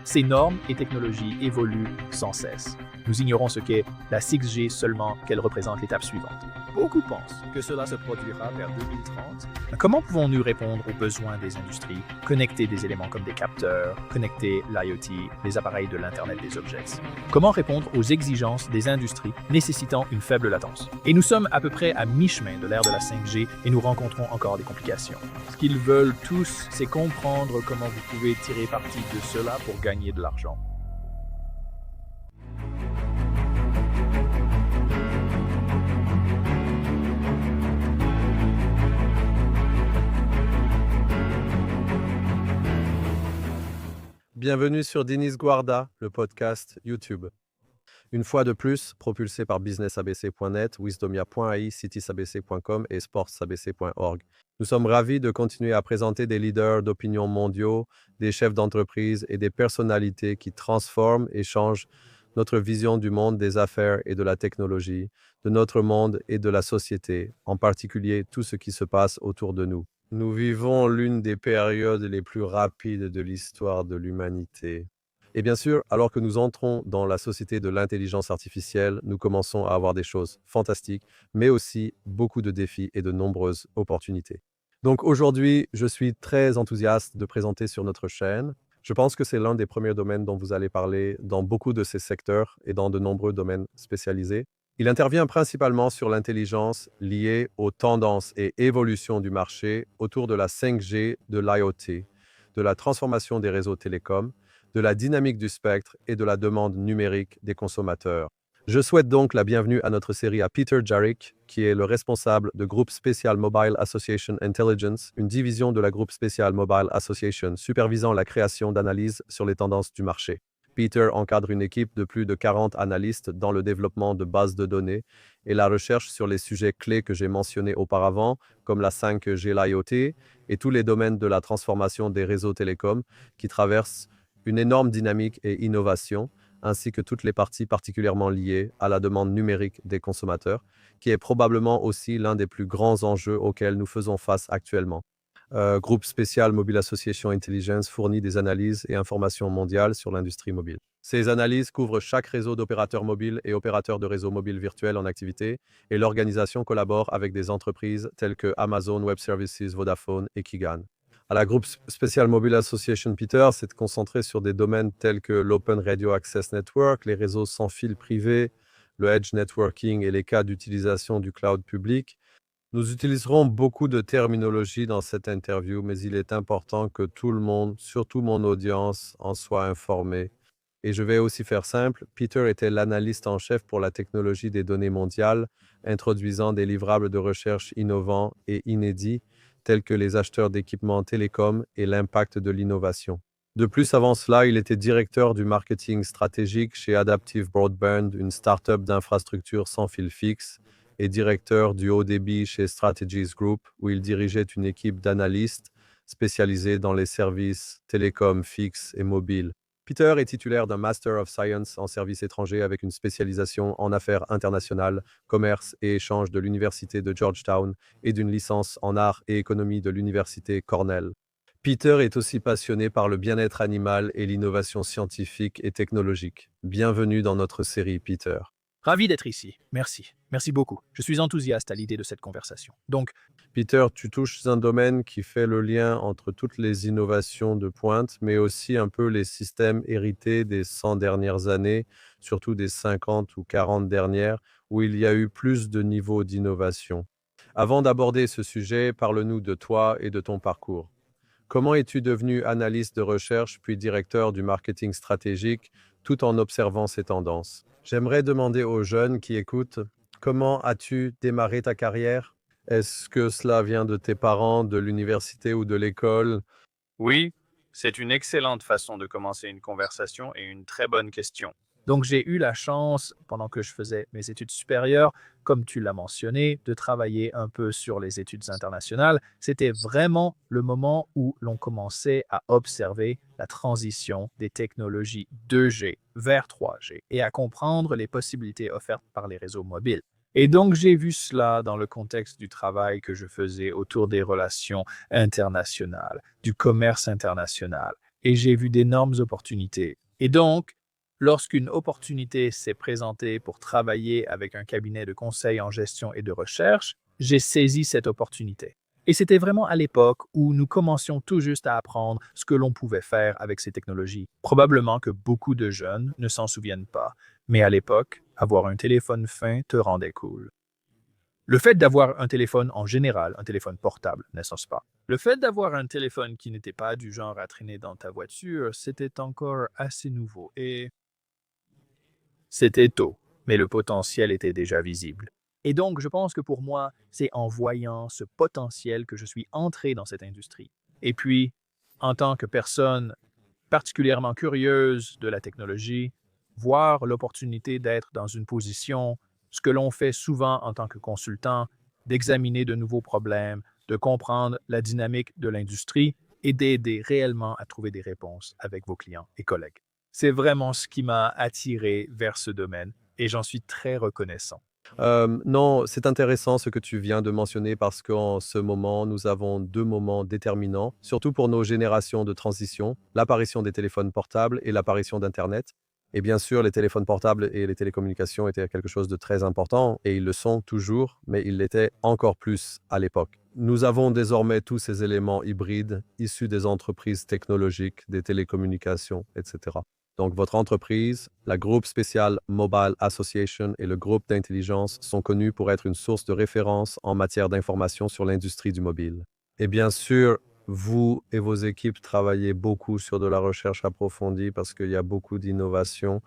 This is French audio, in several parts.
Ces normes et technologies évoluent sans cesse. Nous ignorons ce qu'est la 6G seulement qu'elle représente l'étape suivante. Beaucoup pensent que cela se produira vers 2030. Comment pouvons-nous répondre aux besoins des industries, connecter des éléments comme des capteurs, connecter l'IoT, les appareils de l'Internet des objets? Comment répondre aux exigences des industries nécessitant une faible latence? Et nous sommes à peu près à mi-chemin de l'ère de la 5G et nous rencontrons encore des complications. Ce qu'ils veulent tous, c'est comprendre comment vous pouvez tirer parti de cela pour gagner de l'argent. Bienvenue sur Dinis Guarda, le podcast YouTube. Une fois de plus, propulsé par businessabc.net, wisdomia.ai, citiesabc.com et sportsabc.org. Nous sommes ravis de continuer à présenter des leaders d'opinion mondiaux, des chefs d'entreprise et des personnalités qui transforment et changent notre vision du monde des affaires et de la technologie, de notre monde et de la société, en particulier tout ce qui se passe autour de nous. Nous vivons l'une des périodes les plus rapides de l'histoire de l'humanité. Et bien sûr, alors que nous entrons dans la société de l'intelligence artificielle, nous commençons à avoir des choses fantastiques, mais aussi beaucoup de défis et de nombreuses opportunités. Donc aujourd'hui, je suis très enthousiaste de présenter sur notre chaîne. Je pense que c'est l'un des premiers domaines dont vous allez parler dans beaucoup de ces secteurs et dans de nombreux domaines spécialisés. Il intervient principalement sur l'intelligence liée aux tendances et évolutions du marché autour de la 5G, de l'IoT, de la transformation des réseaux télécoms, de la dynamique du spectre et de la demande numérique des consommateurs. Je souhaite donc la bienvenue à notre série à Peter Jarich, qui est le responsable de Groupe Special Mobile Association Intelligence, une division de la Groupe Special Mobile Association supervisant la création d'analyses sur les tendances du marché. Peter encadre une équipe de plus de 40 analystes dans le développement de bases de données et la recherche sur les sujets clés que j'ai mentionnés auparavant, comme la 5G, l'IoT et tous les domaines de la transformation des réseaux télécoms qui traversent une énorme dynamique et innovation, ainsi que toutes les parties particulièrement liées à la demande numérique des consommateurs, qui est probablement aussi l'un des plus grands enjeux auxquels nous faisons face actuellement. Groupe Special Mobile Association Intelligence fournit des analyses et informations mondiales sur l'industrie mobile. Ces analyses couvrent chaque réseau d'opérateurs mobiles et opérateurs de réseaux mobiles virtuels en activité, et l'organisation collabore avec des entreprises telles que Amazon Web Services, Vodafone et Kigan. À la Groupe Special Mobile Association, Peter s'est concentré sur des domaines tels que l'Open Radio Access Network, les réseaux sans fil privé, le Edge Networking et les cas d'utilisation du cloud public. Nous utiliserons beaucoup de terminologie dans cette interview, mais il est important que tout le monde, surtout mon audience, en soit informé. Et je vais aussi faire simple. Peter était l'analyste en chef pour la technologie des données mondiales, introduisant des livrables de recherche innovants et inédits, tels que les acheteurs d'équipements télécoms et l'impact de l'innovation. De plus, avant cela, il était directeur du marketing stratégique chez Adaptive Broadband, une start-up d'infrastructure sans fil fixe, et directeur du haut débit chez Strategies Group, où il dirigeait une équipe d'analystes spécialisés dans les services télécoms fixes et mobiles. Peter est titulaire d'un Master of Science en services étrangers avec une spécialisation en affaires internationales, commerce et échanges de l'Université de Georgetown et d'une licence en arts et économie de l'Université Cornell. Peter est aussi passionné par le bien-être animal et l'innovation scientifique et technologique. Bienvenue dans notre série, Peter. Ravi d'être ici. Merci. Merci beaucoup. Je suis enthousiaste à l'idée de cette conversation. Donc, Peter, tu touches un domaine qui fait le lien entre toutes les innovations de pointe, mais aussi un peu les systèmes hérités des 100 dernières années, surtout des 50 ou 40 dernières, où il y a eu plus de niveaux d'innovation. Avant d'aborder ce sujet, parle-nous de toi et de ton parcours. Comment es-tu devenu analyste de recherche puis directeur du marketing stratégique tout en observant ces tendances? J'aimerais demander aux jeunes qui écoutent, comment as-tu démarré ta carrière? Est-ce que cela vient de tes parents, de l'université ou de l'école? Oui, c'est une excellente façon de commencer une conversation et une très bonne question. Donc, j'ai eu la chance, pendant que je faisais mes études supérieures, comme tu l'as mentionné, de travailler un peu sur les études internationales. C'était vraiment le moment où l'on commençait à observer la transition des technologies 2G vers 3G et à comprendre les possibilités offertes par les réseaux mobiles. Et donc, j'ai vu cela dans le contexte du travail que je faisais autour des relations internationales, du commerce international, et j'ai vu d'énormes opportunités. Et donc, lorsqu'une opportunité s'est présentée pour travailler avec un cabinet de conseil en gestion et de recherche, j'ai saisi cette opportunité. Et c'était vraiment à l'époque où nous commencions tout juste à apprendre ce que l'on pouvait faire avec ces technologies. Probablement que beaucoup de jeunes ne s'en souviennent pas, mais à l'époque, avoir un téléphone fin te rendait cool. Le fait d'avoir un téléphone en général, un téléphone portable, n'est-ce pas? Le fait d'avoir un téléphone qui n'était pas du genre à traîner dans ta voiture, c'était encore assez nouveau et c'était tôt, mais le potentiel était déjà visible. Et donc, je pense que pour moi, c'est en voyant ce potentiel que je suis entré dans cette industrie. Et puis, en tant que personne particulièrement curieuse de la technologie, voir l'opportunité d'être dans une position, ce que l'on fait souvent en tant que consultant, d'examiner de nouveaux problèmes, de comprendre la dynamique de l'industrie et d'aider réellement à trouver des réponses avec vos clients et collègues. C'est vraiment ce qui m'a attiré vers ce domaine et j'en suis très reconnaissant. Non, c'est intéressant ce que tu viens de mentionner parce qu'en ce moment, nous avons 2 moments déterminants, surtout pour nos générations de transition, l'apparition des téléphones portables et l'apparition d'internet. Et bien sûr, les téléphones portables et les télécommunications étaient quelque chose de très important et ils le sont toujours, mais ils l'étaient encore plus à l'époque. Nous avons désormais tous ces éléments hybrides issus des entreprises technologiques, des télécommunications, etc. Donc, votre entreprise, la Groupe Spécial Mobile Association et le groupe d'intelligence sont connus pour être une source de référence en matière d'information sur l'industrie du mobile. Et bien sûr, vous et vos équipes travaillez beaucoup sur de la recherche approfondie parce qu'il y a beaucoup d'innovations.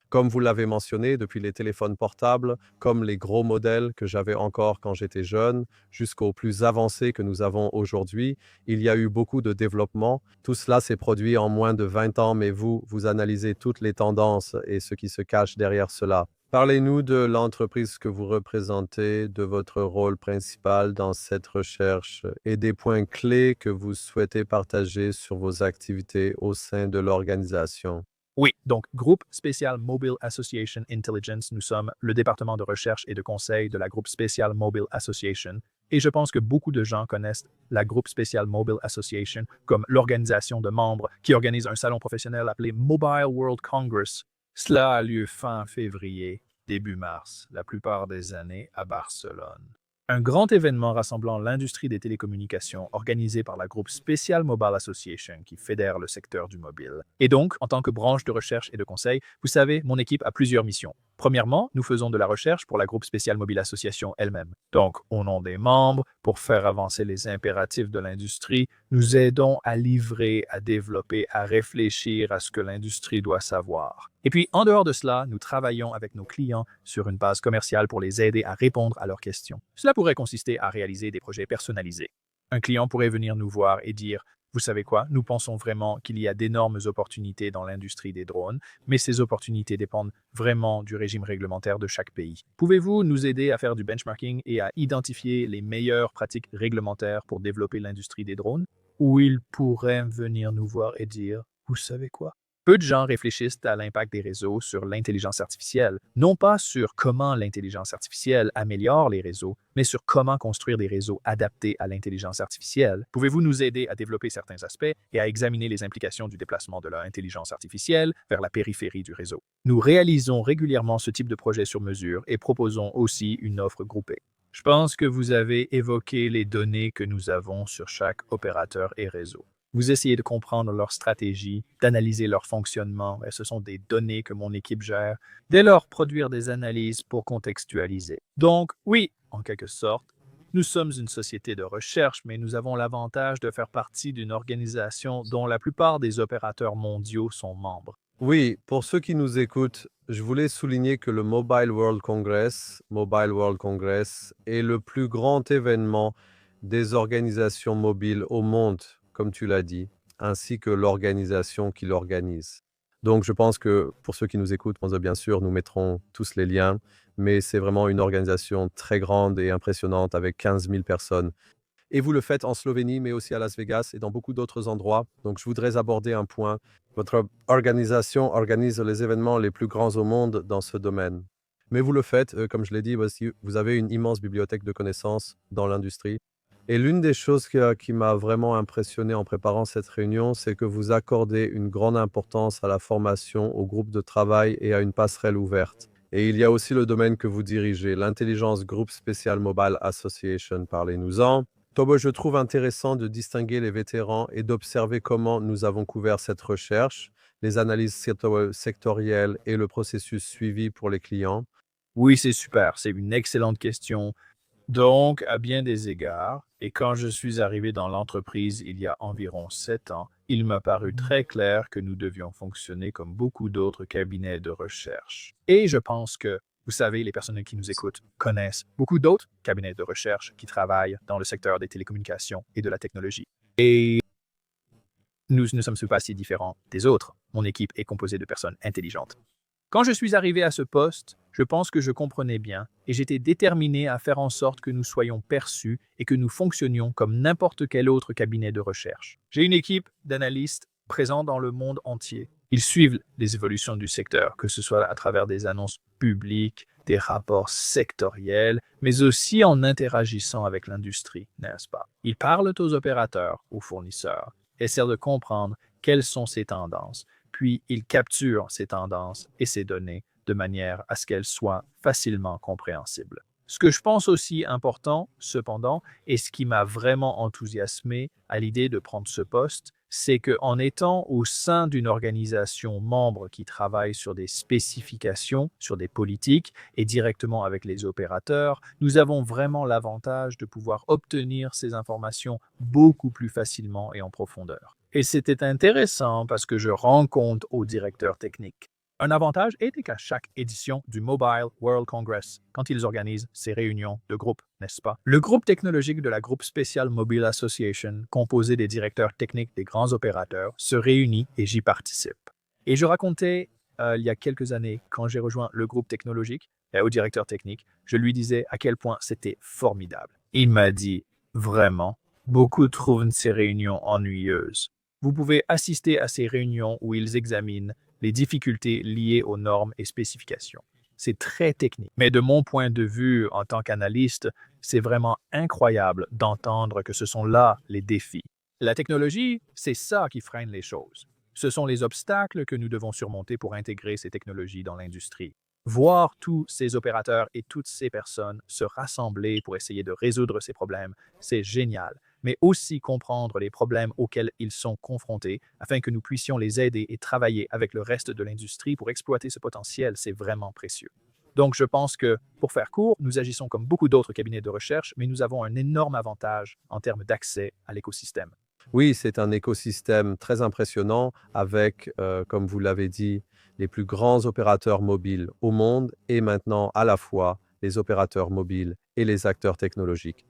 Comme vous l'avez mentionné, depuis les téléphones portables, comme les gros modèles que j'avais encore quand j'étais jeune, jusqu'aux plus avancés que nous avons aujourd'hui, il y a eu beaucoup de développement. Tout cela s'est produit en moins de 20 ans, mais vous analysez toutes les tendances et ce qui se cache derrière cela. Parlez-nous de l'entreprise que vous représentez, de votre rôle principal dans cette recherche et des points clés que vous souhaitez partager sur vos activités au sein de l'organisation. Oui, donc Groupe Spécial Mobile Association Intelligence, nous sommes le département de recherche et de conseil de la Groupe Spécial Mobile Association. Et je pense que beaucoup de gens connaissent la Groupe Spécial Mobile Association comme l'organisation de membres qui organise un salon professionnel appelé Mobile World Congress. Cela a lieu fin février, début mars, la plupart des années à Barcelone. Un grand événement rassemblant l'industrie des télécommunications organisé par la Groupe Spécial Mobile Association qui fédère le secteur du mobile. Et donc, en tant que branche de recherche et de conseil, vous savez, mon équipe a plusieurs missions. Premièrement, nous faisons de la recherche pour la Groupe Spécial Mobile Association elle-même. Donc, au nom des membres, pour faire avancer les impératifs de l'industrie, nous aidons à livrer, à développer, à réfléchir à ce que l'industrie doit savoir. Et puis, en dehors de cela, nous travaillons avec nos clients sur une base commerciale pour les aider à répondre à leurs questions. Cela pourrait consister à réaliser des projets personnalisés. Un client pourrait venir nous voir et dire: vous savez quoi, nous pensons vraiment qu'il y a d'énormes opportunités dans l'industrie des drones, mais ces opportunités dépendent vraiment du régime réglementaire de chaque pays. Pouvez-vous nous aider à faire du benchmarking et à identifier les meilleures pratiques réglementaires pour développer l'industrie des drones? Ou il pourrait venir nous voir et dire: vous savez quoi? Peu de gens réfléchissent à l'impact des réseaux sur l'intelligence artificielle, non pas sur comment l'intelligence artificielle améliore les réseaux, mais sur comment construire des réseaux adaptés à l'intelligence artificielle. Pouvez-vous nous aider à développer certains aspects et à examiner les implications du déplacement de l'intelligence artificielle vers la périphérie du réseau? Nous réalisons régulièrement ce type de projet sur mesure et proposons aussi une offre groupée. Je pense que vous avez évoqué les données que nous avons sur chaque opérateur et réseau. Vous essayez de comprendre leur stratégie, d'analyser leur fonctionnement, et ce sont des données que mon équipe gère, dès lors produire des analyses pour contextualiser. Donc, oui, en quelque sorte, nous sommes une société de recherche, mais nous avons l'avantage de faire partie d'une organisation dont la plupart des opérateurs mondiaux sont membres. Oui, pour ceux qui nous écoutent, je voulais souligner que le Mobile World Congress est le plus grand événement des organisations mobiles au monde, comme tu l'as dit, ainsi que l'organisation qui l'organise. Donc, je pense que pour ceux qui nous écoutent, bien sûr, nous mettrons tous les liens, mais c'est vraiment une organisation très grande et impressionnante avec 15 000 personnes. Et vous le faites en Slovénie, mais aussi à Las Vegas et dans beaucoup d'autres endroits. Donc, je voudrais aborder un point. Votre organisation organise les événements les plus grands au monde dans ce domaine. Mais vous le faites, comme je l'ai dit, aussi, vous avez une immense bibliothèque de connaissances dans l'industrie. Et l'une des choses qui m'a vraiment impressionné en préparant cette réunion, c'est que vous accordez une grande importance à la formation, au groupe de travail et à une passerelle ouverte. Et il y a aussi le domaine que vous dirigez, l'Intelligence Group Special Mobile Association. Parlez-nous-en. Tobo, je trouve intéressant de distinguer les vétérans et d'observer comment nous avons couvert cette recherche, les analyses sectorielles et le processus suivi pour les clients. Oui, c'est super, c'est une excellente question. Donc, à bien des égards, et quand je suis arrivé dans l'entreprise il y a environ 7 ans, il m'a paru très clair que nous devions fonctionner comme beaucoup d'autres cabinets de recherche. Et je pense que, vous savez, les personnes qui nous écoutent connaissent beaucoup d'autres cabinets de recherche qui travaillent dans le secteur des télécommunications et de la technologie. Et nous ne sommes pas si différents des autres. Mon équipe est composée de personnes intelligentes. Quand je suis arrivé à ce poste, je pense que je comprenais bien et j'étais déterminé à faire en sorte que nous soyons perçus et que nous fonctionnions comme n'importe quel autre cabinet de recherche. J'ai une équipe d'analystes présents dans le monde entier. Ils suivent les évolutions du secteur, que ce soit à travers des annonces publiques, des rapports sectoriels, mais aussi en interagissant avec l'industrie, n'est-ce pas? Ils parlent aux opérateurs, aux fournisseurs, essaient de comprendre quelles sont ces tendances, puis ils capturent ces tendances et ces données de manière à ce qu'elles soient facilement compréhensibles. Ce que je pense aussi important, cependant, et ce qui m'a vraiment enthousiasmé à l'idée de prendre ce poste, c'est qu'en étant au sein d'une organisation membre qui travaille sur des spécifications, sur des politiques et directement avec les opérateurs, nous avons vraiment l'avantage de pouvoir obtenir ces informations beaucoup plus facilement et en profondeur. Et c'était intéressant parce que je rends compte aux directeurs techniques. Un avantage était qu'à chaque édition du Mobile World Congress, quand ils organisent ces réunions de groupe, n'est-ce pas? Le groupe technologique de la Groupe Special Mobile Association, composé des directeurs techniques des grands opérateurs, se réunit et j'y participe. Et je racontais il y a quelques années, quand j'ai rejoint le groupe technologique, au directeur technique, je lui disais à quel point c'était formidable. Il m'a dit, vraiment, beaucoup trouvent ces réunions ennuyeuses. Vous pouvez assister à ces réunions où ils examinent les difficultés liées aux normes et spécifications. C'est très technique. Mais de mon point de vue en tant qu'analyste, c'est vraiment incroyable d'entendre que ce sont là les défis. La technologie, c'est ça qui freine les choses. Ce sont les obstacles que nous devons surmonter pour intégrer ces technologies dans l'industrie. Voir tous ces opérateurs et toutes ces personnes se rassembler pour essayer de résoudre ces problèmes, c'est génial, mais aussi comprendre les problèmes auxquels ils sont confrontés afin que nous puissions les aider et travailler avec le reste de l'industrie pour exploiter ce potentiel, c'est vraiment précieux. Donc, je pense que, pour faire court, nous agissons comme beaucoup d'autres cabinets de recherche, mais nous avons un énorme avantage en termes d'accès à l'écosystème. Oui, c'est un écosystème très impressionnant avec, comme vous l'avez dit, les plus grands opérateurs mobiles au monde et maintenant à la fois les opérateurs mobiles et les acteurs technologiques.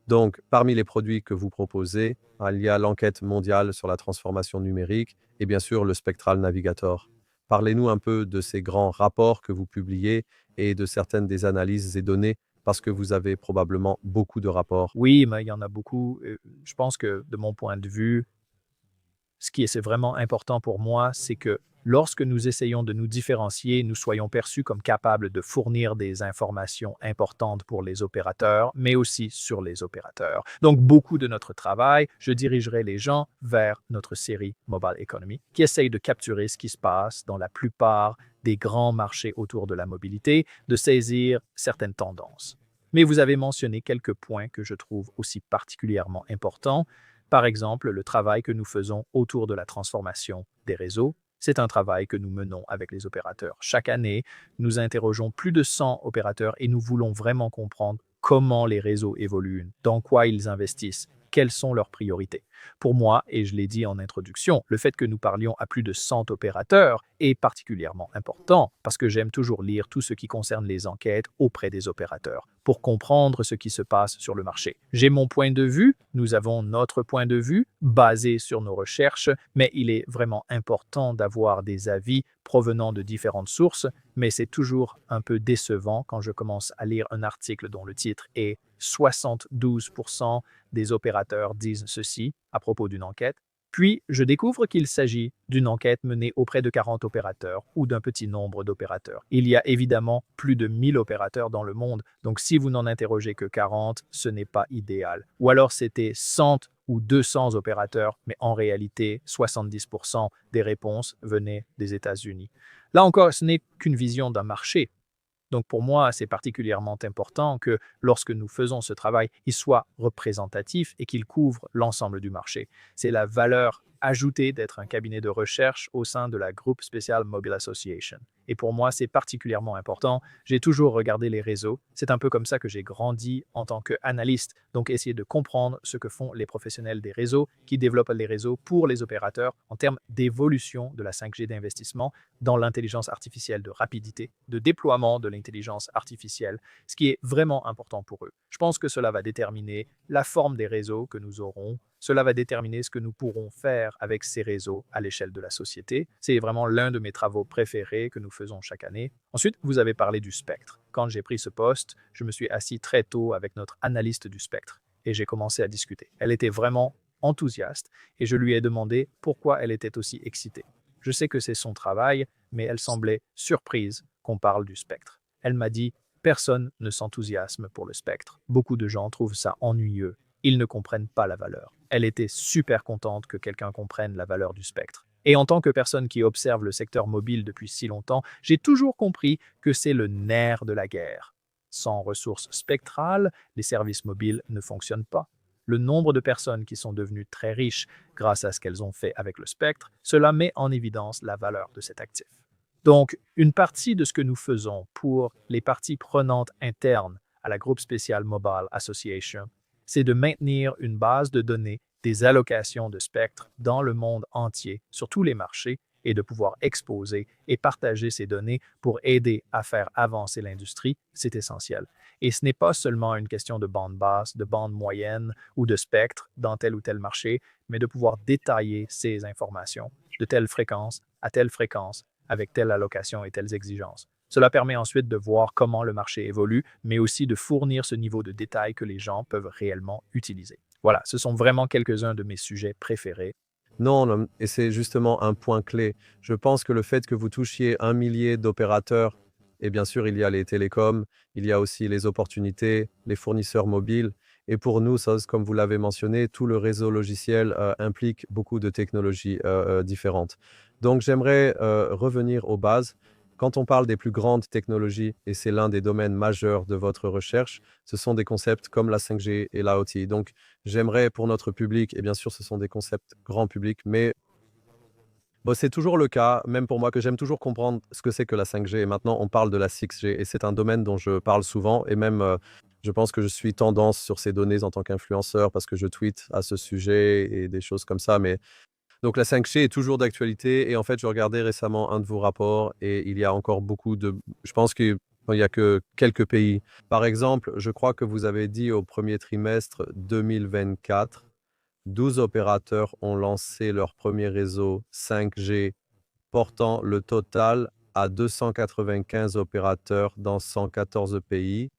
Donc, parmi les produits que vous proposez, il y a l'enquête mondiale sur la transformation numérique et bien sûr le Spectral Navigator. Parlez-nous un peu de ces grands rapports que vous publiez et de certaines des analyses et données parce que vous avez probablement beaucoup de rapports. Oui, mais il y en a beaucoup. Je pense que, de mon point de vue, ce qui est vraiment important pour moi, c'est que lorsque nous essayons de nous différencier, nous soyons perçus comme capables de fournir des informations importantes pour les opérateurs, mais aussi sur les opérateurs. Donc, beaucoup de notre travail, je dirigerai les gens vers notre série Mobile Economy, qui essaye de capturer ce qui se passe dans la plupart des grands marchés autour de la mobilité, de saisir certaines tendances. Mais vous avez mentionné quelques points que je trouve aussi particulièrement importants. Par exemple, le travail que nous faisons autour de la transformation des réseaux, c'est un travail que nous menons avec les opérateurs. Chaque année, nous interrogeons plus de 100 opérateurs et nous voulons vraiment comprendre comment les réseaux évoluent, dans quoi ils investissent, quelles sont leurs priorités. Pour moi, et je l'ai dit en introduction, le fait que nous parlions à plus de 100 opérateurs est particulièrement important parce que j'aime toujours lire tout ce qui concerne les enquêtes auprès des opérateurs pour comprendre ce qui se passe sur le marché. J'ai mon point de vue, nous avons notre point de vue basé sur nos recherches, mais il est vraiment important d'avoir des avis provenant de différentes sources, mais c'est toujours un peu décevant quand je commence à lire un article dont le titre est 72% des opérateurs disent ceci à propos d'une enquête, Puis, je découvre qu'il s'agit d'une enquête menée auprès de 40 opérateurs ou d'un petit nombre d'opérateurs. Il y a évidemment plus de 1000 opérateurs dans le monde, donc si vous n'en interrogez que 40, ce n'est pas idéal. Ou alors c'était 100 ou 200 opérateurs, mais en réalité, 70% des réponses venaient des États-Unis. Là encore, ce n'est qu'une vision d'un marché. Donc pour moi, c'est particulièrement important que lorsque nous faisons ce travail, il soit représentatif et qu'il couvre l'ensemble du marché. C'est la valeur ajoutée d'être un cabinet de recherche au sein de la Groupe Special Mobile Association. Et pour moi, c'est particulièrement important. J'ai toujours regardé les réseaux. C'est un peu comme ça que j'ai grandi en tant qu'analyste. Donc, essayer de comprendre ce que font les professionnels des réseaux qui développent les réseaux pour les opérateurs en termes d'évolution de la 5G d'investissement dans l'intelligence artificielle de rapidité, de déploiement de l'intelligence artificielle, ce qui est vraiment important pour eux. Je pense que cela va déterminer la forme des réseaux que nous aurons. Cela va déterminer ce que nous pourrons faire avec ces réseaux à l'échelle de la société. C'est vraiment l'un de mes travaux préférés que nous faisons chaque année. Ensuite, vous avez parlé du spectre. Quand j'ai pris ce poste, je me suis assis très tôt avec notre analyste du spectre et j'ai commencé à discuter. Elle était vraiment enthousiaste et je lui ai demandé pourquoi elle était aussi excitée. Je sais que c'est son travail, mais elle semblait surprise qu'on parle du spectre. Elle m'a dit « Personne ne s'enthousiasme pour le spectre. Beaucoup de gens trouvent ça ennuyeux. Ils ne comprennent pas la valeur. » Elle était super contente que quelqu'un comprenne la valeur du spectre. Et en tant que personne qui observe le secteur mobile depuis si longtemps, j'ai toujours compris que c'est le nerf de la guerre. Sans ressources spectrales, les services mobiles ne fonctionnent pas. Le nombre de personnes qui sont devenues très riches grâce à ce qu'elles ont fait avec le spectre, cela met en évidence la valeur de cet actif. Donc, une partie de ce que nous faisons pour les parties prenantes internes à la Groupe Special Mobile Association, c'est de maintenir une base de données des allocations de spectre dans le monde entier, sur tous les marchés, et de pouvoir exposer et partager ces données pour aider à faire avancer l'industrie, c'est essentiel. Et ce n'est pas seulement une question de bande basse, de bande moyenne ou de spectre dans tel ou tel marché, mais de pouvoir détailler ces informations de telle fréquence à telle fréquence, avec telle allocation et telles exigences. Cela permet ensuite de voir comment le marché évolue, mais aussi de fournir ce niveau de détail que les gens peuvent réellement utiliser. Voilà, ce sont vraiment quelques-uns de mes sujets préférés. Non, non, et c'est justement un point clé. Je pense que le fait que vous touchiez un millier d'opérateurs, et bien sûr, il y a les télécoms, il y a aussi les opportunités, les fournisseurs mobiles. Et pour nous, ça, comme vous l'avez mentionné, tout le réseau logiciel implique beaucoup de technologies différentes. Donc, j'aimerais revenir aux bases. Quand on parle des plus grandes technologies, et c'est l'un des domaines majeurs de votre recherche, ce sont des concepts comme la 5G et l'IoT. Donc, j'aimerais pour notre public, et bien sûr, ce sont des concepts grand public, mais bon, c'est toujours le cas, même pour moi, que j'aime toujours comprendre ce que c'est que la 5G. Et maintenant, on parle de la 6G, et c'est un domaine dont je parle souvent, et même, je pense que je suis tendance sur ces données en tant qu'influenceur parce que je tweete à ce sujet et des choses comme ça. Mais donc la 5G est toujours d'actualité, et en fait, je regardais récemment un de vos rapports et il y a encore beaucoup de... Je pense qu'il n'y a que quelques pays. Par exemple, je crois que vous avez dit au premier trimestre 2024, 12 opérateurs ont lancé leur premier réseau 5G, portant le total à 295 opérateurs dans 114 pays.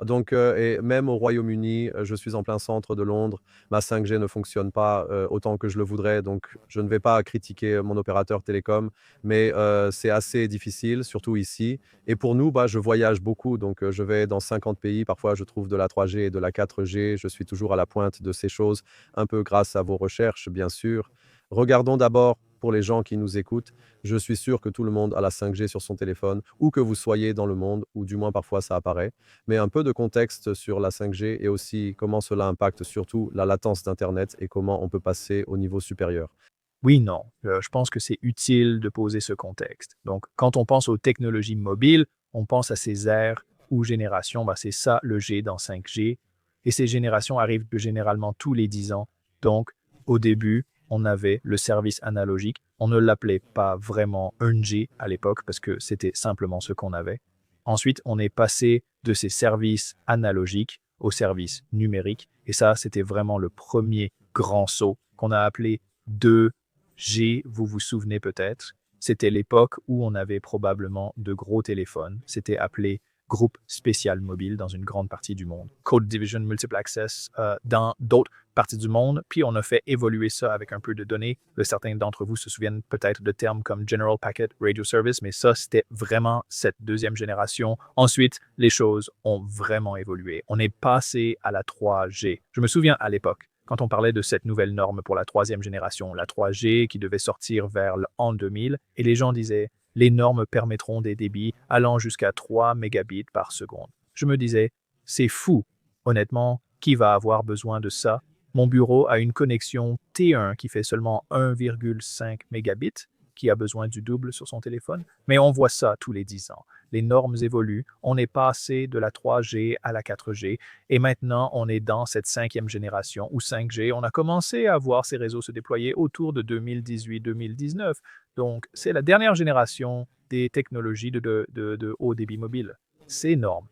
Donc, et même au Royaume-Uni, je suis en plein centre de Londres, ma 5G ne fonctionne pas autant que je le voudrais, donc je ne vais pas critiquer mon opérateur télécom, mais c'est assez difficile, surtout ici. Et pour nous, bah, je voyage beaucoup, donc je vais dans 50 pays, parfois je trouve de la 3G et de la 4G, je suis toujours à la pointe de ces choses, un peu grâce à vos recherches, bien sûr. Regardons d'abord pour les gens qui nous écoutent. Je suis sûr que tout le monde a la 5G sur son téléphone, où que vous soyez dans le monde, ou du moins parfois ça apparaît. Mais un peu de contexte sur la 5G et aussi comment cela impacte surtout la latence d'Internet et comment on peut passer au niveau supérieur. Oui, non, je pense que c'est utile de poser ce contexte. Donc, quand on pense aux technologies mobiles, on pense à ces aires ou générations, bah, c'est ça le G dans 5G. Et ces générations arrivent généralement tous les 10 ans. Donc, au début, on avait le service analogique. On ne l'appelait pas vraiment 1G à l'époque parce que c'était simplement ce qu'on avait. Ensuite, on est passé de ces services analogiques aux services numériques. Et ça, c'était vraiment le premier grand saut qu'on a appelé 2G, vous vous souvenez peut-être. C'était l'époque où on avait probablement de gros téléphones. C'était appelé groupe spécial mobile dans une grande partie du monde. Code Division Multiple Access dans d'autres parties du monde, puis on a fait évoluer ça avec un peu de données. Certains d'entre vous se souviennent peut-être de termes comme General Packet Radio Service, mais ça, c'était vraiment cette deuxième génération. Ensuite, les choses ont vraiment évolué. On est passé à la 3G. Je me souviens à l'époque, quand on parlait de cette nouvelle norme pour la troisième génération, la 3G qui devait sortir vers l'an 2000, et les gens disaient « les normes permettront des débits allant jusqu'à 3 mégabits par seconde ». Je me disais « c'est fou, honnêtement, qui va avoir besoin de ça? Mon bureau a une connexion T1 qui fait seulement 1,5 mégabits, qui a besoin du double sur son téléphone, mais on voit ça tous les 10 ans. Les normes évoluent, on est passé de la 3G à la 4G, et maintenant on est dans cette cinquième génération, ou 5G. On a commencé à voir ces réseaux se déployer autour de 2018-2019. Donc, c'est la dernière génération des technologies de haut débit mobile. C'est énorme.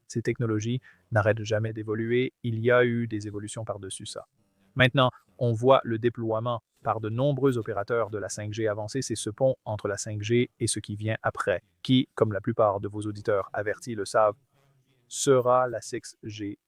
Ces technologies n'arrêtent jamais d'évoluer. Il y a eu des évolutions par-dessus ça. Maintenant, on voit le déploiement par de nombreux opérateurs de la 5G avancée. C'est ce pont entre la 5G et ce qui vient après, qui, comme la plupart de vos auditeurs avertis le savent, sera la 6G.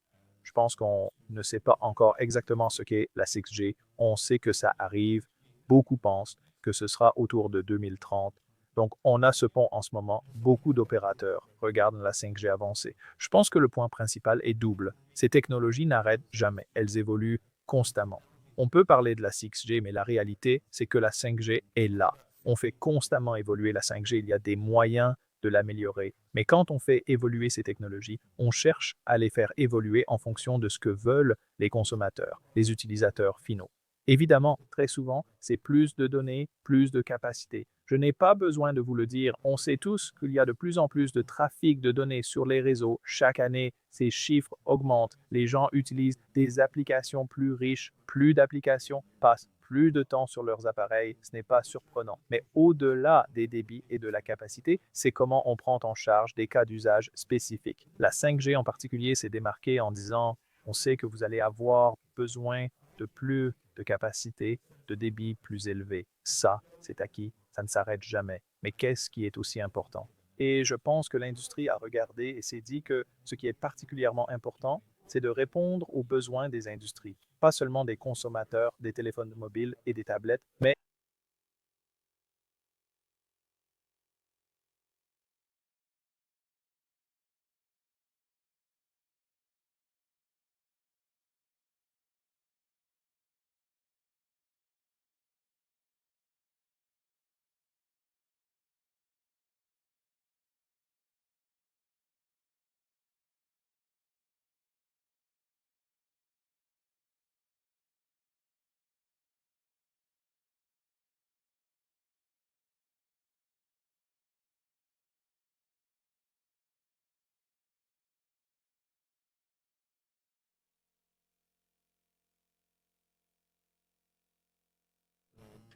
Je pense qu'on ne sait pas encore exactement ce qu'est la 6G. On sait que ça arrive. Beaucoup pensent que ce sera autour de 2030. Donc, on a ce pont en ce moment. Beaucoup d'opérateurs regardent la 5G avancée. Je pense que le point principal est double. Ces technologies n'arrêtent jamais. Elles évoluent constamment. On peut parler de la 6G, mais la réalité, c'est que la 5G est là. On fait constamment évoluer la 5G. Il y a des moyens de l'améliorer. Mais quand on fait évoluer ces technologies, on cherche à les faire évoluer en fonction de ce que veulent les consommateurs, les utilisateurs finaux. Évidemment, très souvent, c'est plus de données, plus de capacité. Je n'ai pas besoin de vous le dire, on sait tous qu'il y a de plus en plus de trafic de données sur les réseaux. Chaque année, ces chiffres augmentent. Les gens utilisent des applications plus riches, plus d'applications, passent plus de temps sur leurs appareils. Ce n'est pas surprenant. Mais au-delà des débits et de la capacité, c'est comment on prend en charge des cas d'usage spécifiques. La 5G en particulier s'est démarquée en disant « on sait que vous allez avoir besoin de plus de capacité, de débit plus élevé. Ça, c'est acquis, ça ne s'arrête jamais. Mais qu'est-ce qui est aussi important? » Et je pense que l'industrie a regardé et s'est dit que ce qui est particulièrement important, c'est de répondre aux besoins des industries, pas seulement des consommateurs des téléphones mobiles et des tablettes, mais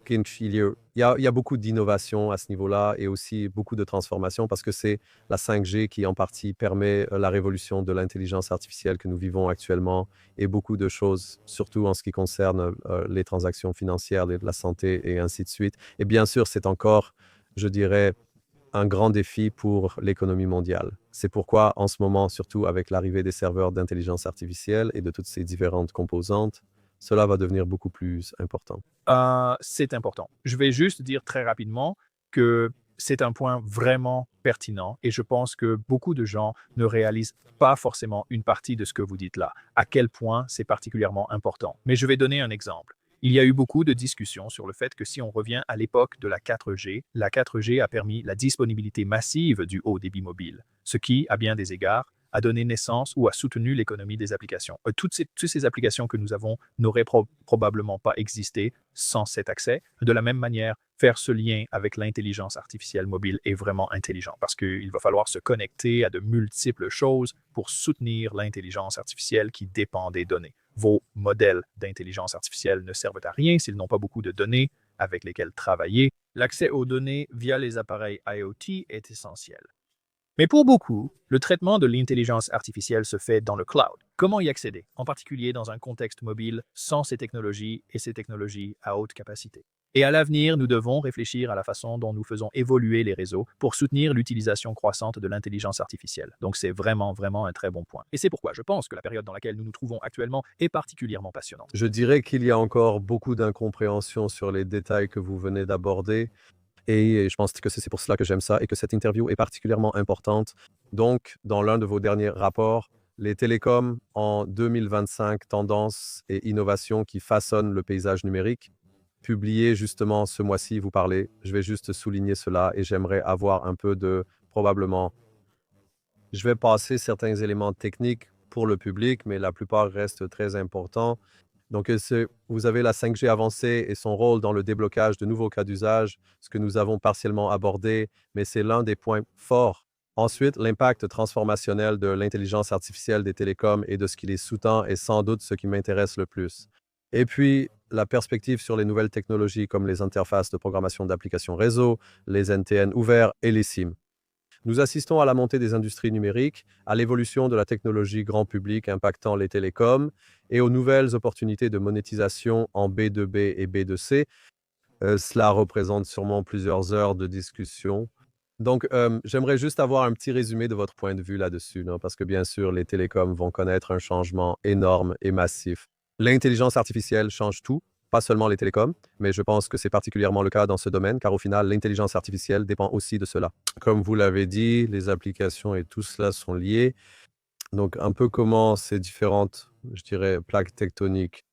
Kinch, il y a beaucoup d'innovation à ce niveau-là et aussi beaucoup de transformation parce que c'est la 5G qui en partie permet la révolution de l'intelligence artificielle que nous vivons actuellement et beaucoup de choses, surtout en ce qui concerne les transactions financières, la santé et ainsi de suite. Et bien sûr, c'est encore, je dirais, un grand défi pour l'économie mondiale. C'est pourquoi, en ce moment, surtout avec l'arrivée des serveurs d'intelligence artificielle et de toutes ces différentes composantes, cela va devenir beaucoup plus important. c'est important. Je vais juste dire très rapidement que c'est un point vraiment pertinent et je pense que beaucoup de gens ne réalisent pas forcément une partie de ce que vous dites là, à quel point c'est particulièrement important. Mais je vais donner un exemple. Il y a eu beaucoup de discussions sur le fait que si on revient à l'époque de la 4G, la 4G a permis la disponibilité massive du haut débit mobile, ce qui, à bien des égards, a donné naissance ou a soutenu l'économie des applications. Toutes ces applications que nous avons n'auraient probablement pas existé sans cet accès. De la même manière, faire ce lien avec l'intelligence artificielle mobile est vraiment intelligent parce qu'il va falloir se connecter à de multiples choses pour soutenir l'intelligence artificielle qui dépend des données. Vos modèles d'intelligence artificielle ne servent à rien s'ils n'ont pas beaucoup de données avec lesquelles travailler. L'accès aux données via les appareils IoT est essentiel. Mais pour beaucoup, le traitement de l'intelligence artificielle se fait dans le cloud. Comment y accéder, en particulier dans un contexte mobile, sans ces technologies et ces technologies à haute capacité? Et à l'avenir, nous devons réfléchir à la façon dont nous faisons évoluer les réseaux pour soutenir l'utilisation croissante de l'intelligence artificielle. Donc c'est vraiment un très bon point. Et c'est pourquoi je pense que la période dans laquelle nous nous trouvons actuellement est particulièrement passionnante. Je dirais qu'il y a encore beaucoup d'incompréhension sur les détails que vous venez d'aborder. Et je pense que c'est pour cela que j'aime ça et que cette interview est particulièrement importante. Donc, dans l'un de vos derniers rapports, les télécoms en 2025, tendances et innovations qui façonnent le paysage numérique, publié justement ce mois-ci, vous parlez. Je vais juste souligner cela et j'aimerais avoir un peu de, probablement, je vais passer certains éléments techniques pour le public, mais la plupart restent très importants. Donc, vous avez la 5G avancée et son rôle dans le déblocage de nouveaux cas d'usage, ce que nous avons partiellement abordé, mais c'est l'un des points forts. Ensuite, l'impact transformationnel de l'intelligence artificielle des télécoms et de ce qui les sous-tend est sans doute ce qui m'intéresse le plus. Et puis, la perspective sur les nouvelles technologies comme les interfaces de programmation d'applications réseau, les NTN ouverts et les SIM. Nous assistons à la montée des industries numériques, à l'évolution de la technologie grand public impactant les télécoms et aux nouvelles opportunités de monétisation en B2B et B2C. Cela représente sûrement plusieurs heures de discussion. Donc, j'aimerais juste avoir un petit résumé de votre point de vue là-dessus, non? Parce que bien sûr, les télécoms vont connaître un changement énorme et massif. L'intelligence artificielle change tout, pas seulement les télécoms, mais je pense que c'est particulièrement le cas dans ce domaine, car au final, l'intelligence artificielle dépend aussi de cela. Comme vous l'avez dit, les applications et tout cela sont liés. Donc, un peu comment ces différentes, je dirais, plaques tectoniques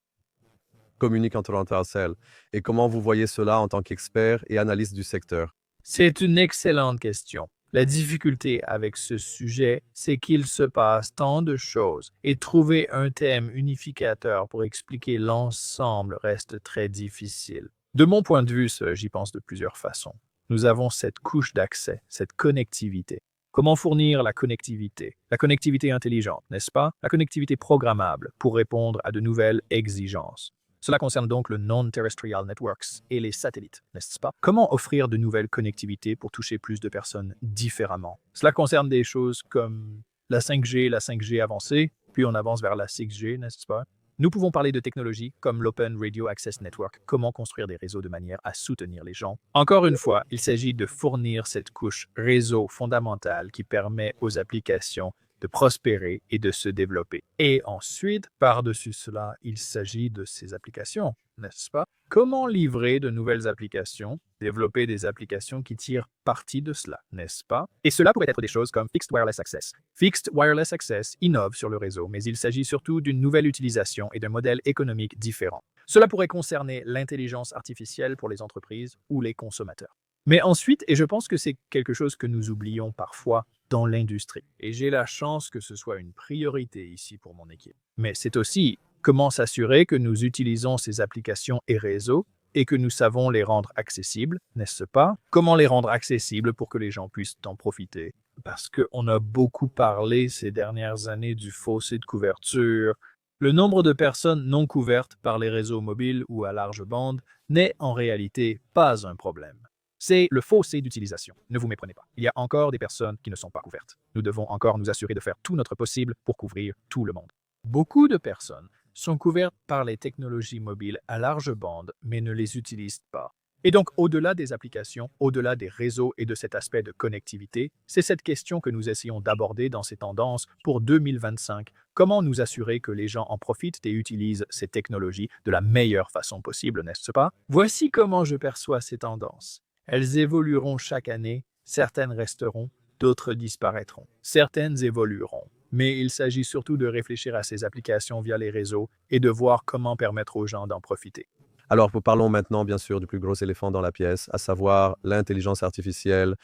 communiquent entre elles et comment vous voyez cela en tant qu'expert et analyste du secteur. C'est une excellente question. La difficulté avec ce sujet, c'est qu'il se passe tant de choses et trouver un thème unificateur pour expliquer l'ensemble reste très difficile. De mon point de vue, j'y pense de plusieurs façons. Nous avons cette couche d'accès, cette connectivité. Comment fournir la connectivité? La connectivité intelligente, n'est-ce pas? La connectivité programmable pour répondre à de nouvelles exigences. Cela concerne donc le Non-Terrestrial Networks et les satellites, n'est-ce pas? Comment offrir de nouvelles connectivités pour toucher plus de personnes différemment? Cela concerne des choses comme la 5G avancée, puis on avance vers la 6G, n'est-ce pas? Nous pouvons parler de technologies comme l'Open Radio Access Network, comment construire des réseaux de manière à soutenir les gens. Encore une fois, il s'agit de fournir cette couche réseau fondamentale qui permet aux applications de prospérer et de se développer. Et ensuite, par-dessus cela, il s'agit de ces applications, n'est-ce pas? Comment livrer de nouvelles applications, développer des applications qui tirent parti de cela, n'est-ce pas? Et cela pourrait être des choses comme Fixed Wireless Access. Fixed Wireless Access innove sur le réseau, mais il s'agit surtout d'une nouvelle utilisation et d'un modèle économique différent. Cela pourrait concerner l'intelligence artificielle pour les entreprises ou les consommateurs. Mais ensuite, et je pense que c'est quelque chose que nous oublions parfois dans l'industrie, et j'ai la chance que ce soit une priorité ici pour mon équipe, mais c'est aussi comment s'assurer que nous utilisons ces applications et réseaux et que nous savons les rendre accessibles, n'est-ce pas? Comment les rendre accessibles pour que les gens puissent en profiter? Parce qu'on a beaucoup parlé ces dernières années du fossé de couverture. Le nombre de personnes non couvertes par les réseaux mobiles ou à large bande n'est en réalité pas un problème. C'est le fossé d'utilisation. Ne vous méprenez pas. Il y a encore des personnes qui ne sont pas couvertes. Nous devons encore nous assurer de faire tout notre possible pour couvrir tout le monde. Beaucoup de personnes sont couvertes par les technologies mobiles à large bande, mais ne les utilisent pas. Et donc, au-delà des applications, au-delà des réseaux et de cet aspect de connectivité, c'est cette question que nous essayons d'aborder dans ces tendances pour 2025. Comment nous assurer que les gens en profitent et utilisent ces technologies de la meilleure façon possible, n'est-ce pas? Voici comment je perçois ces tendances. Elles évolueront chaque année, certaines resteront, d'autres disparaîtront. Certaines évolueront. Mais il s'agit surtout de réfléchir à ces applications via les réseaux et de voir comment permettre aux gens d'en profiter. Alors, parlons maintenant, bien sûr, du plus gros éléphant dans la pièce, à savoir l'intelligence artificielle.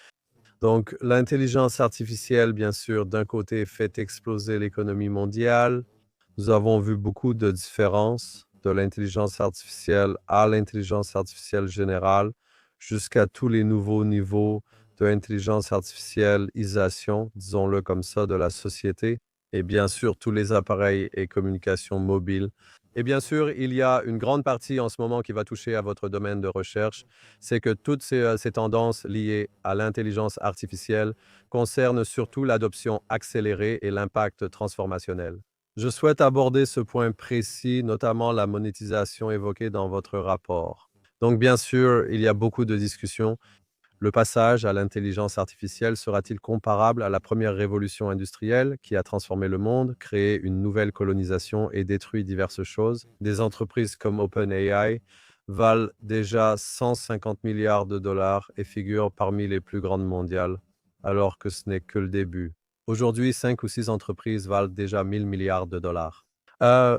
Donc, l'intelligence artificielle, bien sûr, d'un côté, fait exploser l'économie mondiale. Nous avons vu beaucoup de différences de l'intelligence artificielle à l'intelligence artificielle générale, jusqu'à tous les nouveaux niveaux de intelligence artificialisation, disons-le comme ça, de la société, et bien sûr tous les appareils et communications mobiles. Et bien sûr, il y a une grande partie en ce moment qui va toucher à votre domaine de recherche, c'est que toutes ces tendances liées à l'intelligence artificielle concernent surtout l'adoption accélérée et l'impact transformationnel. Je souhaite aborder ce point précis, notamment la monétisation évoquée dans votre rapport. Donc, bien sûr, il y a beaucoup de discussions. Le passage à l'intelligence artificielle sera-t-il comparable à la première révolution industrielle qui a transformé le monde, créé une nouvelle colonisation et détruit diverses choses? Des entreprises comme OpenAI valent déjà 150 milliards de dollars et figurent parmi les plus grandes mondiales, alors que ce n'est que le début. Aujourd'hui, 5 ou 6 entreprises valent déjà 1000 milliards de dollars.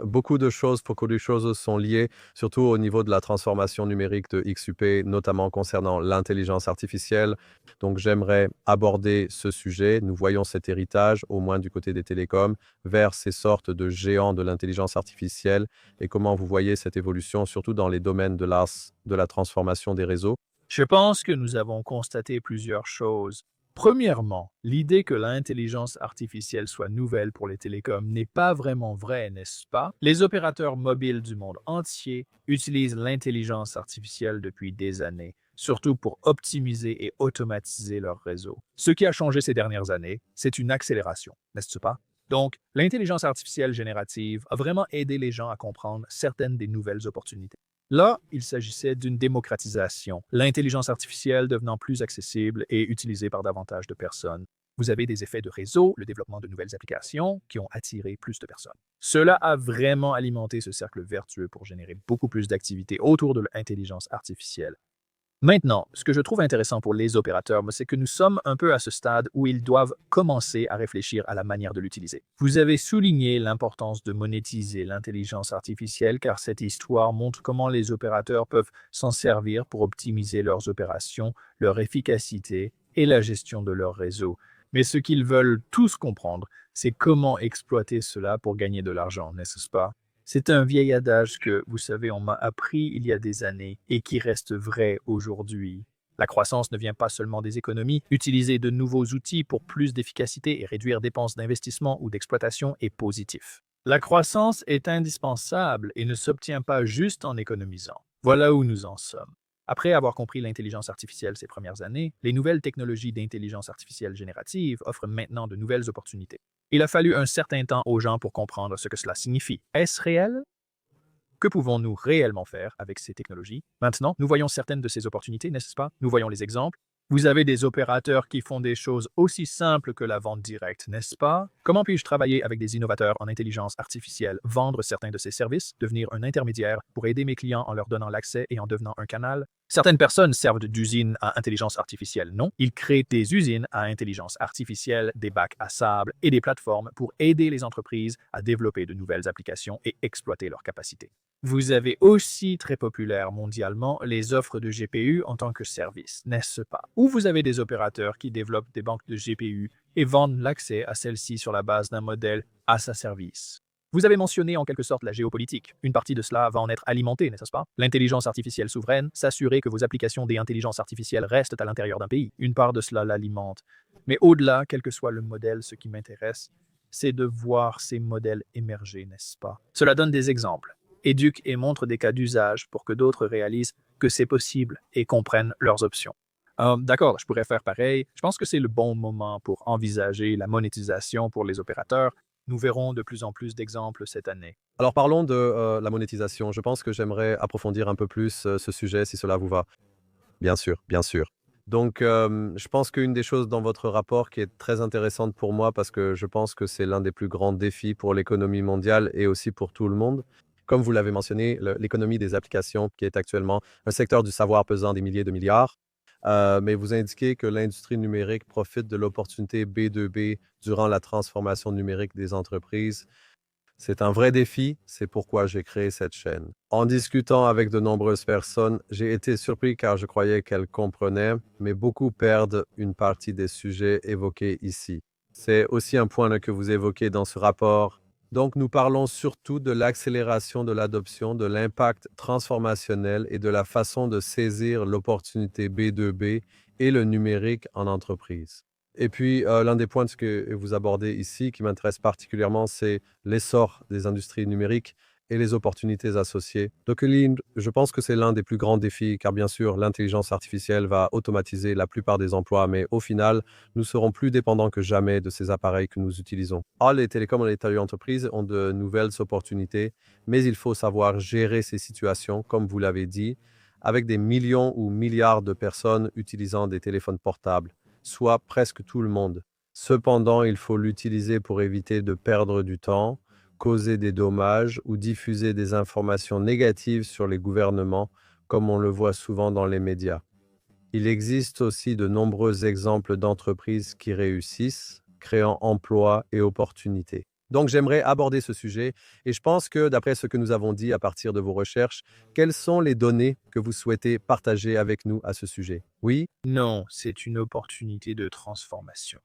Beaucoup de choses, beaucoup de choses sont liées, surtout au niveau de la transformation numérique de XUP, notamment concernant l'intelligence artificielle. Donc, j'aimerais aborder ce sujet. Nous voyons cet héritage, au moins du côté des télécoms, vers ces sortes de géants de l'intelligence artificielle et comment vous voyez cette évolution, surtout dans les domaines de la transformation des réseaux. Je pense que nous avons constaté plusieurs choses. Premièrement, l'idée que l'intelligence artificielle soit nouvelle pour les télécoms n'est pas vraiment vraie, n'est-ce pas? Les opérateurs mobiles du monde entier utilisent l'intelligence artificielle depuis des années, surtout pour optimiser et automatiser leur réseau. Ce qui a changé ces dernières années, c'est une accélération, n'est-ce pas? Donc, l'intelligence artificielle générative a vraiment aidé les gens à comprendre certaines des nouvelles opportunités. Là, il s'agissait d'une démocratisation, l'intelligence artificielle devenant plus accessible et utilisée par davantage de personnes. Vous avez des effets de réseau, le développement de nouvelles applications qui ont attiré plus de personnes. Cela a vraiment alimenté ce cercle vertueux pour générer beaucoup plus d'activités autour de l'intelligence artificielle. Maintenant, ce que je trouve intéressant pour les opérateurs, c'est que nous sommes un peu à ce stade où ils doivent commencer à réfléchir à la manière de l'utiliser. Vous avez souligné l'importance de monétiser l'intelligence artificielle car cette histoire montre comment les opérateurs peuvent s'en servir pour optimiser leurs opérations, leur efficacité et la gestion de leur réseau. Mais ce qu'ils veulent tous comprendre, c'est comment exploiter cela pour gagner de l'argent, n'est-ce pas? C'est un vieil adage que, vous savez, on m'a appris il y a des années et qui reste vrai aujourd'hui. La croissance ne vient pas seulement des économies. Utiliser de nouveaux outils pour plus d'efficacité et réduire dépenses d'investissement ou d'exploitation est positif. La croissance est indispensable et ne s'obtient pas juste en économisant. Voilà où nous en sommes. Après avoir compris l'intelligence artificielle ces premières années, les nouvelles technologies d'intelligence artificielle générative offrent maintenant de nouvelles opportunités. Il a fallu un certain temps aux gens pour comprendre ce que cela signifie. Est-ce réel? Que pouvons-nous réellement faire avec ces technologies? Maintenant, nous voyons certaines de ces opportunités, n'est-ce pas? Nous voyons les exemples. Vous avez des opérateurs qui font des choses aussi simples que la vente directe, n'est-ce pas? Comment puis-je travailler avec des innovateurs en intelligence artificielle, vendre certains de ces services, devenir un intermédiaire pour aider mes clients en leur donnant l'accès et en devenant un canal? Certaines personnes servent d'usines à intelligence artificielle, non? Ils créent des usines à intelligence artificielle, des bacs à sable et des plateformes pour aider les entreprises à développer de nouvelles applications et exploiter leurs capacités. Vous avez aussi, très populaire mondialement, les offres de GPU en tant que service, n'est-ce pas? Ou vous avez des opérateurs qui développent des banques de GPU et vendent l'accès à celles-ci sur la base d'un modèle à sa service. Vous avez mentionné en quelque sorte la géopolitique. Une partie de cela va en être alimentée, n'est-ce pas? L'intelligence artificielle souveraine, s'assurer que vos applications d'intelligence artificielle restent à l'intérieur d'un pays. Une part de cela l'alimente. Mais au-delà, quel que soit le modèle, ce qui m'intéresse, c'est de voir ces modèles émerger, n'est-ce pas? Cela donne des exemples, éduque et montre des cas d'usage pour que d'autres réalisent que c'est possible et comprennent leurs options. D'accord, je pourrais faire pareil. Je pense que c'est le bon moment pour envisager la monétisation pour les opérateurs. Nous verrons de plus en plus d'exemples cette année. Alors parlons de la monétisation. Je pense que j'aimerais approfondir un peu plus ce sujet, si cela vous va. Bien sûr, bien sûr. Donc, je pense qu'une des choses dans votre rapport qui est très intéressante pour moi, parce que je pense que c'est l'un des plus grands défis pour l'économie mondiale et aussi pour tout le monde, comme vous l'avez mentionné, l'économie des applications, qui est actuellement un secteur du savoir pesant des milliers de milliards. Mais vous indiquez que l'industrie numérique profite de l'opportunité B2B durant la transformation numérique des entreprises. C'est un vrai défi, c'est pourquoi j'ai créé cette chaîne. En discutant avec de nombreuses personnes, j'ai été surpris car je croyais qu'elles comprenaient, mais beaucoup perdent une partie des sujets évoqués ici. C'est aussi un point que vous évoquez dans ce rapport. Donc, nous parlons surtout de l'accélération de l'adoption, de l'impact transformationnel et de la façon de saisir l'opportunité B2B et le numérique en entreprise. Et puis, l'un des points que vous abordez ici qui m'intéresse particulièrement, c'est l'essor des industries numériques et les opportunités associées. Donc, je pense que c'est l'un des plus grands défis, car bien sûr, l'intelligence artificielle va automatiser la plupart des emplois, mais au final, nous serons plus dépendants que jamais de ces appareils que nous utilisons. Les télécoms et les téléentreprises ont de nouvelles opportunités, mais il faut savoir gérer ces situations, comme vous l'avez dit, avec des millions ou milliards de personnes utilisant des téléphones portables, soit presque tout le monde. Cependant, il faut l'utiliser pour éviter de perdre du temps, causer des dommages ou diffuser des informations négatives sur les gouvernements, comme on le voit souvent dans les médias. Il existe aussi de nombreux exemples d'entreprises qui réussissent, créant emplois et opportunités. Donc, j'aimerais aborder ce sujet et je pense que, d'après ce que nous avons dit à partir de vos recherches, quelles sont les données que vous souhaitez partager avec nous à ce sujet? Oui? Non, c'est une opportunité de transformation.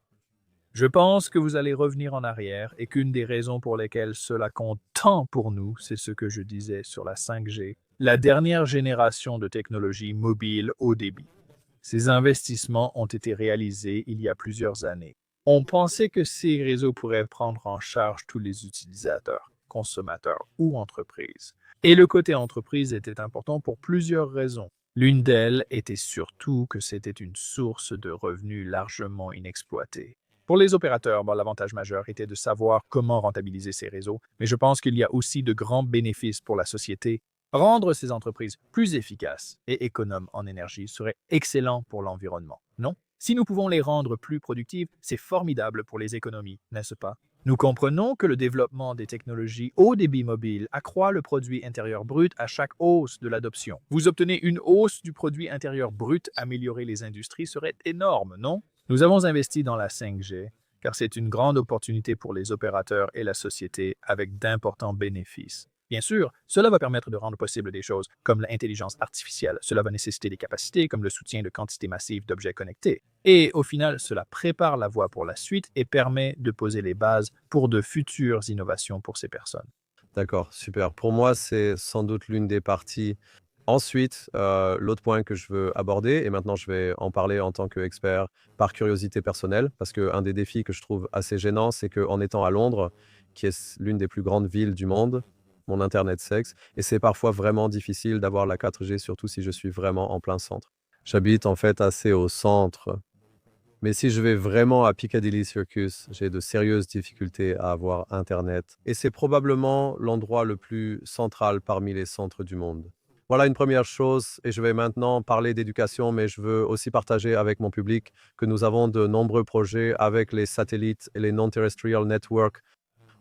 Je pense que vous allez revenir en arrière et qu'une des raisons pour lesquelles cela compte tant pour nous, c'est ce que je disais sur la 5G, la dernière génération de technologies mobiles haut débit. Ces investissements ont été réalisés il y a plusieurs années. On pensait que ces réseaux pourraient prendre en charge tous les utilisateurs, consommateurs ou entreprises. Et le côté entreprise était important pour plusieurs raisons. L'une d'elles était surtout que c'était une source de revenus largement inexploitée. Pour les opérateurs, l'avantage majeur était de savoir comment rentabiliser ces réseaux, mais je pense qu'il y a aussi de grands bénéfices pour la société. Rendre ces entreprises plus efficaces et économes en énergie serait excellent pour l'environnement, non? Si nous pouvons les rendre plus productives, c'est formidable pour les économies, n'est-ce pas? Nous comprenons que le développement des technologies haut débit mobile accroît le produit intérieur brut à chaque hausse de l'adoption. Vous obtenez une hausse du produit intérieur brut, améliorer les industries serait énorme, non? Nous avons investi dans la 5G car c'est une grande opportunité pour les opérateurs et la société avec d'importants bénéfices. Bien sûr, cela va permettre de rendre possible des choses comme l'intelligence artificielle. Cela va nécessiter des capacités comme le soutien de quantités massives d'objets connectés. Et au final, cela prépare la voie pour la suite et permet de poser les bases pour de futures innovations pour ces personnes. D'accord, super. Pour moi, c'est sans doute l'une des parties. Ensuite, l'autre point que je veux aborder, et maintenant je vais en parler en tant qu'expert par curiosité personnelle, parce qu'un des défis que je trouve assez gênant, c'est qu'en étant à Londres, qui est l'une des plus grandes villes du monde, mon internet sexe, et c'est parfois vraiment difficile d'avoir la 4G, surtout si je suis vraiment en plein centre. J'habite en fait assez au centre, mais si je vais vraiment à Piccadilly Circus, j'ai de sérieuses difficultés à avoir internet, et c'est probablement l'endroit le plus central parmi les centres du monde. Voilà une première chose, et je vais maintenant parler d'éducation, mais je veux aussi partager avec mon public que nous avons de nombreux projets avec les satellites et les non-terrestrial networks.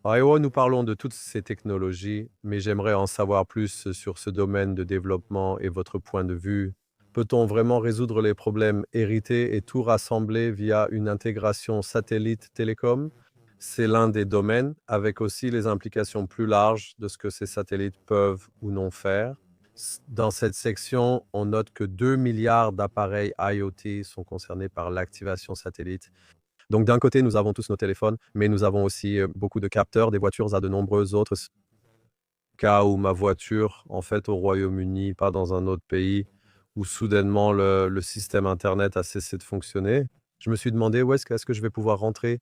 À EO, nous parlons de toutes ces technologies, mais j'aimerais en savoir plus sur ce domaine de développement et votre point de vue. Peut-on vraiment résoudre les problèmes hérités et tout rassembler via une intégration satellite-télécom? C'est l'un des domaines, avec aussi les implications plus larges de ce que ces satellites peuvent ou non faire. Dans cette section, on note que 2 milliards d'appareils IoT sont concernés par l'activation satellite. Donc d'un côté, nous avons tous nos téléphones, mais nous avons aussi beaucoup de capteurs des voitures à de nombreux autres cas où ma voiture, en fait, au Royaume-Uni, pas dans un autre pays, où soudainement le système Internet a cessé de fonctionner. Je me suis demandé où est-ce que je vais pouvoir rentrer.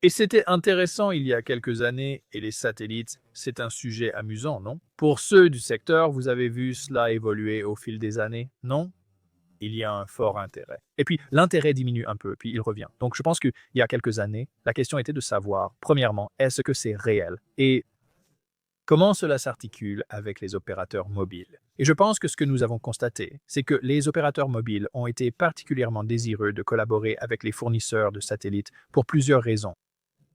Et c'était intéressant il y a quelques années, et les satellites, c'est un sujet amusant, non? Pour ceux du secteur, vous avez vu cela évoluer au fil des années, non? Il y a un fort intérêt. Et puis, l'intérêt diminue un peu, puis il revient. Donc, je pense qu'il y a quelques années, la question était de savoir, premièrement, est-ce que c'est réel? Et comment cela s'articule avec les opérateurs mobiles? Et je pense que ce que nous avons constaté, c'est que les opérateurs mobiles ont été particulièrement désireux de collaborer avec les fournisseurs de satellites pour plusieurs raisons.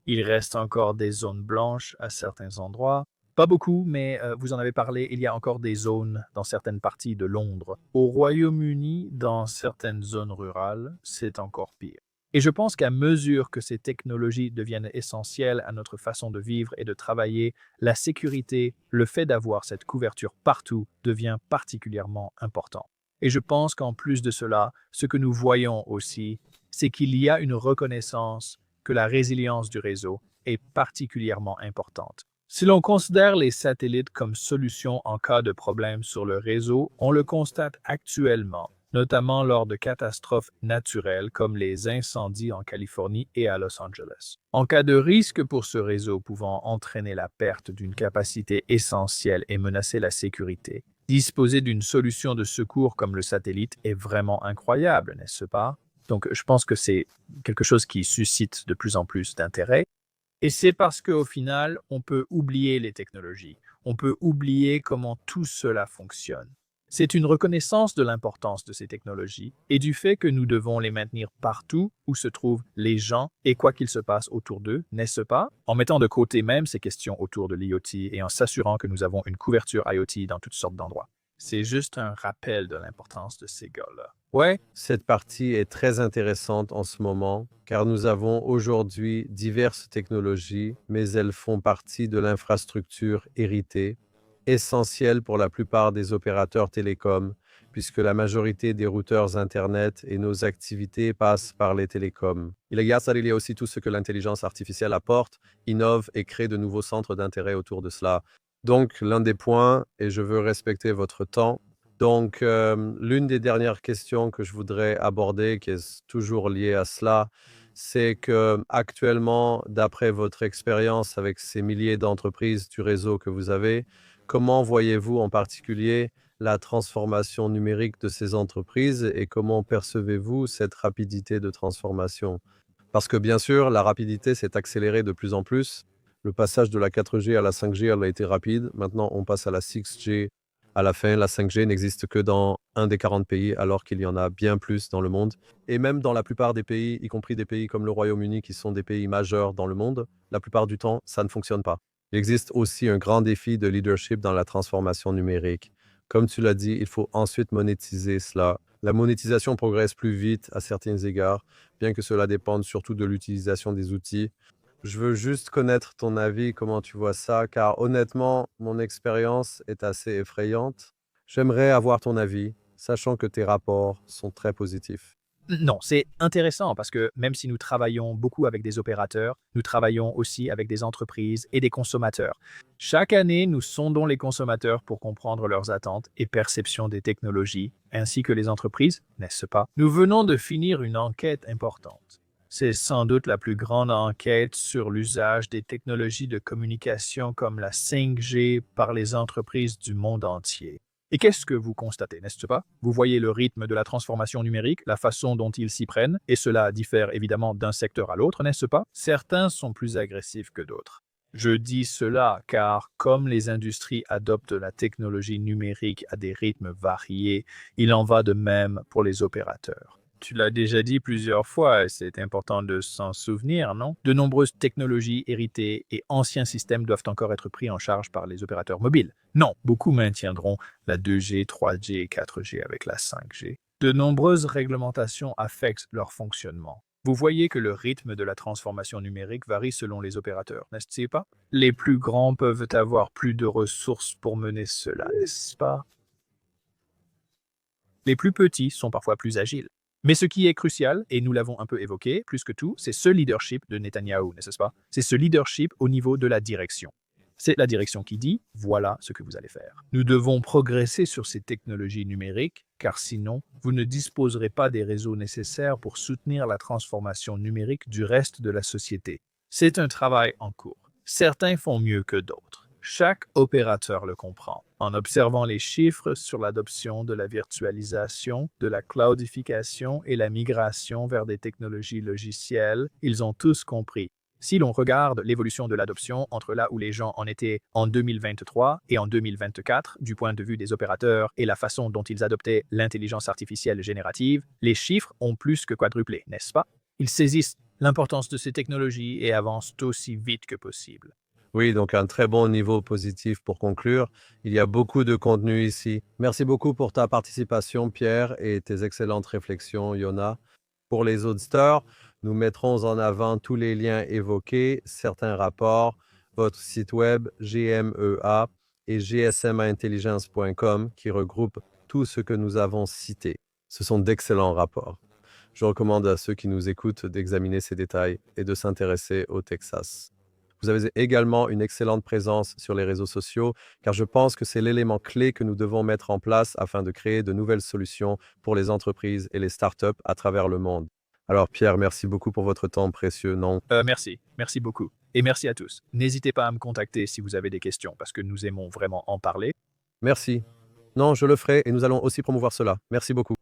Il reste encore des zones blanches à certains endroits. Pas beaucoup, mais vous en avez parlé, il y a encore des zones dans certaines parties de Londres. Au Royaume-Uni, dans certaines zones rurales, c'est encore pire. Et je pense qu'à mesure que ces technologies deviennent essentielles à notre façon de vivre et de travailler, la sécurité, le fait d'avoir cette couverture partout devient particulièrement important. Et je pense qu'en plus de cela, ce que nous voyons aussi, c'est qu'il y a une reconnaissance que la résilience du réseau est particulièrement importante. Si l'on considère les satellites comme solution en cas de problème sur le réseau, on le constate actuellement, notamment lors de catastrophes naturelles comme les incendies en Californie et à Los Angeles. En cas de risque pour ce réseau pouvant entraîner la perte d'une capacité essentielle et menacer la sécurité, disposer d'une solution de secours comme le satellite est vraiment incroyable, n'est-ce pas? Donc, je pense que c'est quelque chose qui suscite de plus en plus d'intérêt. Et c'est parce qu'au final, on peut oublier les technologies. On peut oublier comment tout cela fonctionne. C'est une reconnaissance de l'importance de ces technologies et du fait que nous devons les maintenir partout où se trouvent les gens et quoi qu'il se passe autour d'eux, n'est-ce pas? En mettant de côté même ces questions autour de l'IoT et en s'assurant que nous avons une couverture IoT dans toutes sortes d'endroits. C'est juste un rappel de l'importance de ces gars-là. Ouais, cette partie est très intéressante en ce moment, car nous avons aujourd'hui diverses technologies, mais elles font partie de l'infrastructure héritée, essentielle pour la plupart des opérateurs télécoms, puisque la majorité des routeurs Internet et nos activités passent par les télécoms. Il y a aussi tout ce que l'intelligence artificielle apporte, innove et crée de nouveaux centres d'intérêt autour de cela. Donc, l'un des points, et je veux respecter votre temps, donc, l'une des dernières questions que je voudrais aborder, qui est toujours liée à cela, c'est que actuellement, d'après votre expérience avec ces milliers d'entreprises du réseau que vous avez, comment voyez-vous en particulier la transformation numérique de ces entreprises et comment percevez-vous cette rapidité de transformation? Parce que bien sûr, la rapidité s'est accélérée de plus en plus. Le passage de la 4G à la 5G, elle a été rapide. Maintenant, on passe à la 6G. À la fin, la 5G n'existe que dans un des 40 pays, alors qu'il y en a bien plus dans le monde. Et même dans la plupart des pays, y compris des pays comme le Royaume-Uni, qui sont des pays majeurs dans le monde, la plupart du temps, ça ne fonctionne pas. Il existe aussi un grand défi de leadership dans la transformation numérique. Comme tu l'as dit, il faut ensuite monétiser cela. La monétisation progresse plus vite à certains égards, bien que cela dépende surtout de l'utilisation des outils. Je veux juste connaître ton avis, comment tu vois ça, car honnêtement, mon expérience est assez effrayante. J'aimerais avoir ton avis, sachant que tes rapports sont très positifs. Non, c'est intéressant parce que même si nous travaillons beaucoup avec des opérateurs, nous travaillons aussi avec des entreprises et des consommateurs. Chaque année, nous sondons les consommateurs pour comprendre leurs attentes et perceptions des technologies, ainsi que les entreprises, n'est-ce pas? Nous venons de finir une enquête importante. C'est sans doute la plus grande enquête sur l'usage des technologies de communication comme la 5G par les entreprises du monde entier. Et qu'est-ce que vous constatez, n'est-ce pas? Vous voyez le rythme de la transformation numérique, la façon dont ils s'y prennent, et cela diffère évidemment d'un secteur à l'autre, n'est-ce pas? Certains sont plus agressifs que d'autres. Je dis cela car comme les industries adoptent la technologie numérique à des rythmes variés, il en va de même pour les opérateurs. Tu l'as déjà dit plusieurs fois, et c'est important de s'en souvenir, non? De nombreuses technologies héritées et anciens systèmes doivent encore être pris en charge par les opérateurs mobiles. Non, beaucoup maintiendront la 2G, 3G et 4G avec la 5G. De nombreuses réglementations affectent leur fonctionnement. Vous voyez que le rythme de la transformation numérique varie selon les opérateurs, n'est-ce pas? Les plus grands peuvent avoir plus de ressources pour mener cela, n'est-ce pas? Les plus petits sont parfois plus agiles. Mais ce qui est crucial, et nous l'avons un peu évoqué, plus que tout, c'est ce leadership de Netanyahou, n'est-ce pas? C'est ce leadership au niveau de la direction. C'est la direction qui dit « voilà ce que vous allez faire ». Nous devons progresser sur ces technologies numériques, car sinon, vous ne disposerez pas des réseaux nécessaires pour soutenir la transformation numérique du reste de la société. C'est un travail en cours. Certains font mieux que d'autres. Chaque opérateur le comprend. En observant les chiffres sur l'adoption de la virtualisation, de la cloudification et la migration vers des technologies logicielles, ils ont tous compris. Si l'on regarde l'évolution de l'adoption entre là où les gens en étaient en 2023 et en 2024, du point de vue des opérateurs et la façon dont ils adoptaient l'intelligence artificielle générative, les chiffres ont plus que quadruplé, n'est-ce pas? Ils saisissent l'importance de ces technologies et avancent aussi vite que possible. Oui, donc un très bon niveau positif pour conclure. Il y a beaucoup de contenu ici. Merci beaucoup pour ta participation, Pierre, et tes excellentes réflexions, Yona. Pour les auditeurs, nous mettrons en avant tous les liens évoqués, certains rapports, votre site web GMEA et gsmintelligence.com qui regroupent tout ce que nous avons cité. Ce sont d'excellents rapports. Je recommande à ceux qui nous écoutent d'examiner ces détails et de s'intéresser au Texas. Vous avez également une excellente présence sur les réseaux sociaux, car je pense que c'est l'élément clé que nous devons mettre en place afin de créer de nouvelles solutions pour les entreprises et les startups à travers le monde. Alors Pierre, merci beaucoup pour votre temps précieux, non? Merci beaucoup. Et merci à tous. N'hésitez pas à me contacter si vous avez des questions, parce que nous aimons vraiment en parler. Merci. Non, je le ferai et nous allons aussi promouvoir cela. Merci beaucoup.